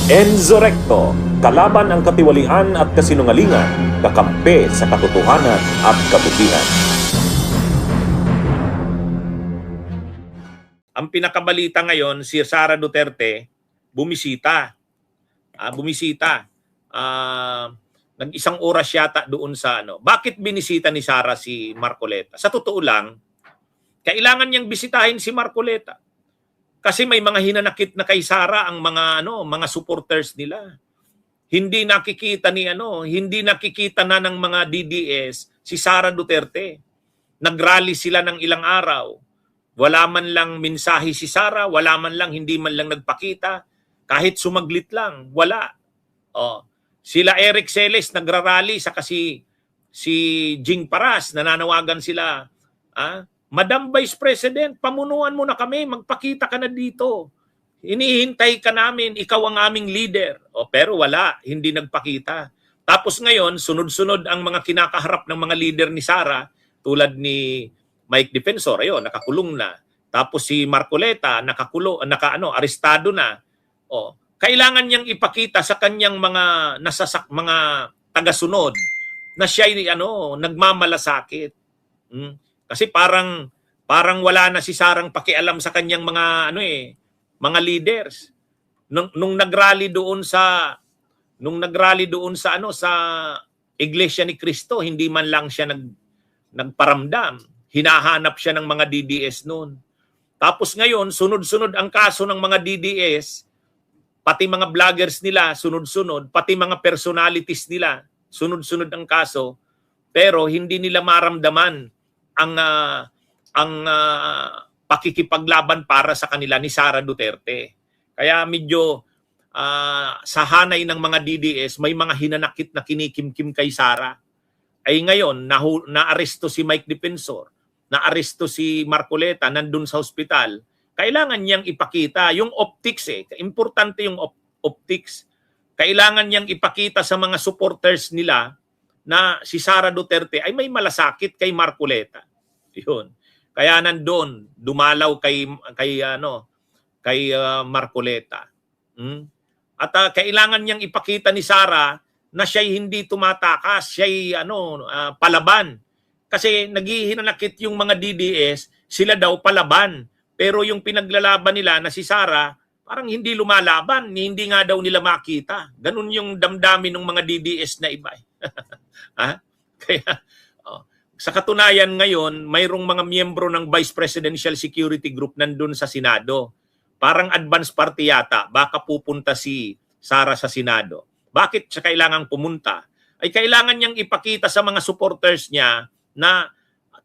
Enzo Recto, kalaban ang katiwalian at kasinungalingan, kakampi sa katotohanan at kabutihan. Ang pinakabalita ngayon, si Sara Duterte bumisita. Nag-isang oras yata doon sa ano. Bakit binisita ni Sara si Marcoleta? Sa totoo lang, kailangan niyang bisitahin si Marcoleta. Kasi may mga hinanakit na kay Sara ang mga supporters nila. Hindi nakikita na ng mga DDS si Sara Duterte. Nagrally sila ng ilang araw. Wala man lang mensahe si Sara, hindi man lang nagpakita, kahit sumaglit lang, wala. Sila Eric Celes nagrarally sa si Jing Paras, nananawagan sila. Madam Vice President, pamunuan mo na kami, magpakita ka na dito. Hinihintay ka namin, ikaw ang aming leader. Pero wala, hindi nagpakita. Tapos ngayon, sunod-sunod ang mga kinakaharap ng mga leader ni Sara, tulad ni Mike Defensor, ayun, nakakulong na. Tapos si Marcoleta, arestado na. Kailangan niyang ipakita sa kanyang mga tagasunod na siya nagmamalasakit. Kasi parang wala na si Sarang pakialam sa kanyang mga leaders. Nung nagrally doon sa Iglesia ni Cristo, hindi man lang siya nagparamdam. Hinahanap siya ng mga DDS noon. Tapos ngayon, sunod-sunod ang kaso ng mga DDS, pati mga vloggers nila, sunod-sunod, pati mga personalities nila, sunod-sunod ang kaso, pero hindi nila maramdaman ang pakikipaglaban para sa kanila ni Sara Duterte. Kaya medyo sa hanay ng mga DDS, may mga hinanakit na kinikimkim kay Sara. Ay ngayon, naaresto si Mike Defensor, naaresto si Marcoleta, nandun sa ospital. Kailangan niyang ipakita yung optics importante yung optics. Kailangan niyang ipakita sa mga supporters nila na si Sara Duterte ay may malasakit kay Marcoleta. Yun. Kaya nandun, dumalaw kay Marcoleta. At kailangan niyang ipakita ni Sara na siya'y hindi tumatakas, siya'y palaban. Kasi naghihinanakit yung mga DDS, sila daw palaban. Pero yung pinaglalaban nila na si Sara, parang hindi lumalaban, hindi nga daw nila makita. Ganun yung damdamin ng mga DDS na iba. Kaya, sa katunayan ngayon, mayroong mga miyembro ng Vice Presidential Security Group nandun sa Senado. Parang advance party yata, baka pupunta si Sara sa Senado. Bakit siya kailangang pumunta? Ay kailangan niyang ipakita sa mga supporters niya na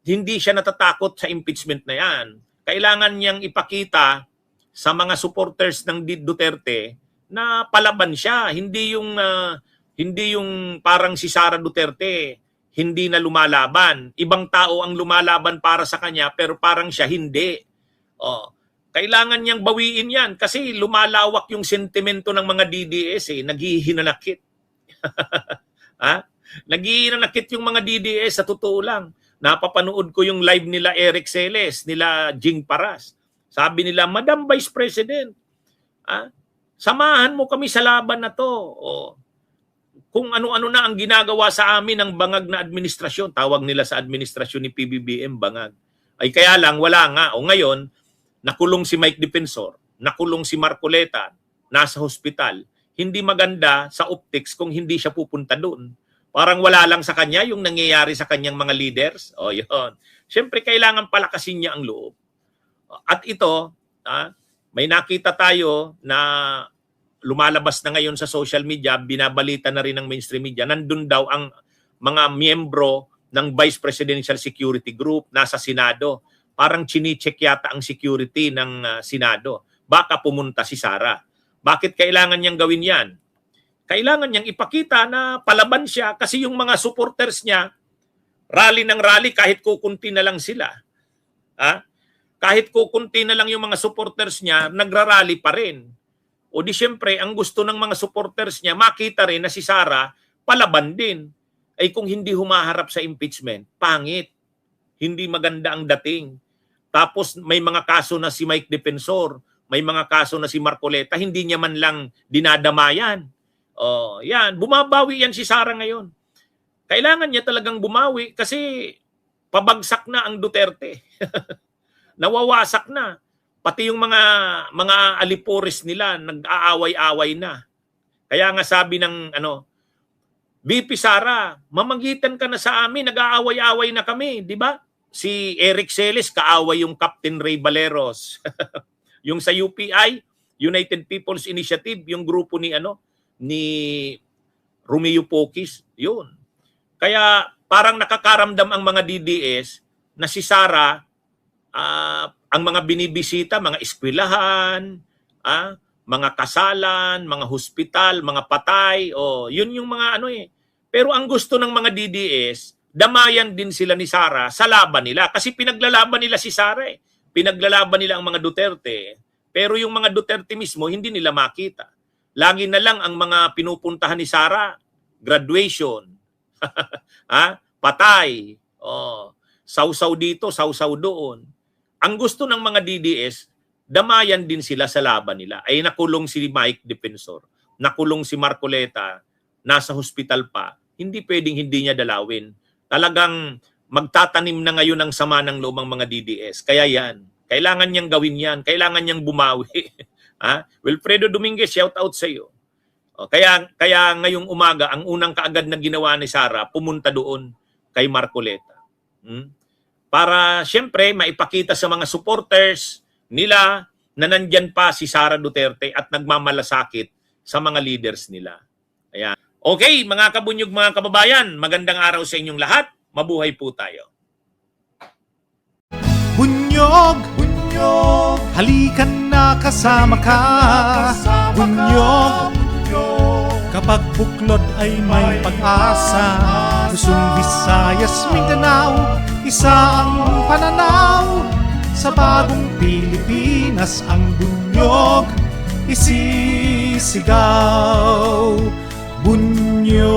hindi siya natatakot sa impeachment na yan. Kailangan niyang ipakita sa mga supporters ng Duterte na palaban siya. Hindi yung parang si Sara Duterte hindi na lumalaban. Ibang tao ang lumalaban para sa kanya pero parang siya hindi. Kailangan niyang bawiin yan kasi lumalawak yung sentimento ng mga DDS naghihinanakit. Naghihinanakit yung mga DDS sa totoo lang. Napapanood ko yung live nila Eric Celes, nila Jing Paras. Sabi nila, Madam Vice President, samahan mo kami sa laban na to. Kung ano-ano na ang ginagawa sa amin ng bangag na administrasyon, tawag nila sa administrasyon ni PBBM, bangag. Ay kaya lang, wala nga. Ngayon, nakulong si Mike Defensor, nakulong si Marcoleta, nasa hospital. Hindi maganda sa optics kung hindi siya pupunta doon. Parang wala lang sa kanya yung nangyayari sa kanyang mga leaders. Yun. Siyempre, kailangan palakasin niya ang loob. At ito, may nakita tayo na lumalabas na ngayon sa social media, binabalita na rin ng mainstream media, nandun daw ang mga miyembro ng Vice Presidential Security Group nasa Senado. Parang chine-check yata ang security ng Senado. Baka pumunta si Sara. Bakit kailangan niyang gawin yan? Kailangan niyang ipakita na palaban siya kasi yung mga supporters niya, rally ng rally kahit kukunti na lang sila. Kahit kukunti na lang yung mga supporters niya, nagrarally pa rin. O di syempre, ang gusto ng mga supporters niya, makita rin na si Sara palaban din. Ay kung hindi humaharap sa impeachment, pangit. Hindi maganda ang dating. Tapos may mga kaso na si Mike Defensor, may mga kaso na si Marcoleta, hindi niya man lang dinadamayan. Oh, yan, bumabawi yan si Sara ngayon. Kailangan niya talagang bumawi kasi pabagsak na ang Duterte. Nawawasak na. Pati yung mga alipores nila nag-aaway-away na. Kaya nga sabi ng VP Sara, mamagitan ka na sa amin, nag-aaway-away na kami, di ba? Si Eric Celes kaaway yung Captain Ray Valeros. Yung sa UPI, United People's Initiative, yung grupo ni Romeo Poquis, yun. Kaya parang nakakaramdam ang mga DDS na si Sara, ang mga binibisita, mga eskwelahan, mga kasalan, mga hospital, mga patay, yun yung mga Pero ang gusto ng mga DDS, damayan din sila ni Sara sa laban nila. Kasi pinaglalaban nila si Sara eh. Pinaglalaban nila ang mga Duterte. Pero yung mga Duterte mismo, hindi nila makita. Lagi na lang ang mga pinupuntahan ni Sara, graduation, patay, sausaw dito, sausaw doon. Ang gusto ng mga DDS, damayan din sila sa laban nila. Ay nakulong si Mike Defensor, nakulong si Marcoleta, nasa hospital pa, hindi pwedeng hindi niya dalawin. Talagang magtatanim na ngayon ang sama ng loob ng mga DDS. Kaya yan, kailangan niyang gawin yan, kailangan niyang bumawi. Wilfredo Dominguez, shout out sa iyo. Kaya ngayong umaga, ang unang kaagad na ginawa ni Sara, pumunta doon kay Marcoleta. Para siyempre maipakita sa mga supporters nila na nandyan pa si Sara Duterte at nagmamalasakit sa mga leaders nila. Ayan. Okay, mga kabunyog, mga kababayan, magandang araw sa inyong lahat. Mabuhay po tayo. Bunyog, bunyog, halikan na kasama ka. Bunyog, kapag buklod ay may pag-asa. Luzon, Visayas, Mindanao, isa ang pananaw. Sa bagong Pilipinas ang bunyog isisigaw. Bunyog.